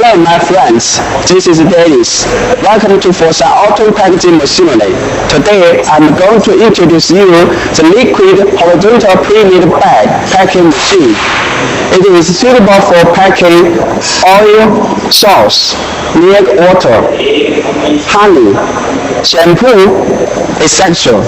Hello my friends, this is Dennis. Welcome to Forza Auto Packaging Machinery. Today I'm going to introduce you the liquid horizontal Premade bag packing machine. It is suitable for packing oil, sauce, milk water, honey, shampoo, etc.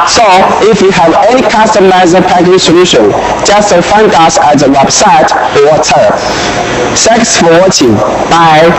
So, if you have any customized packaging solution, just find us at the website or tell. Thanks for watching. Bye.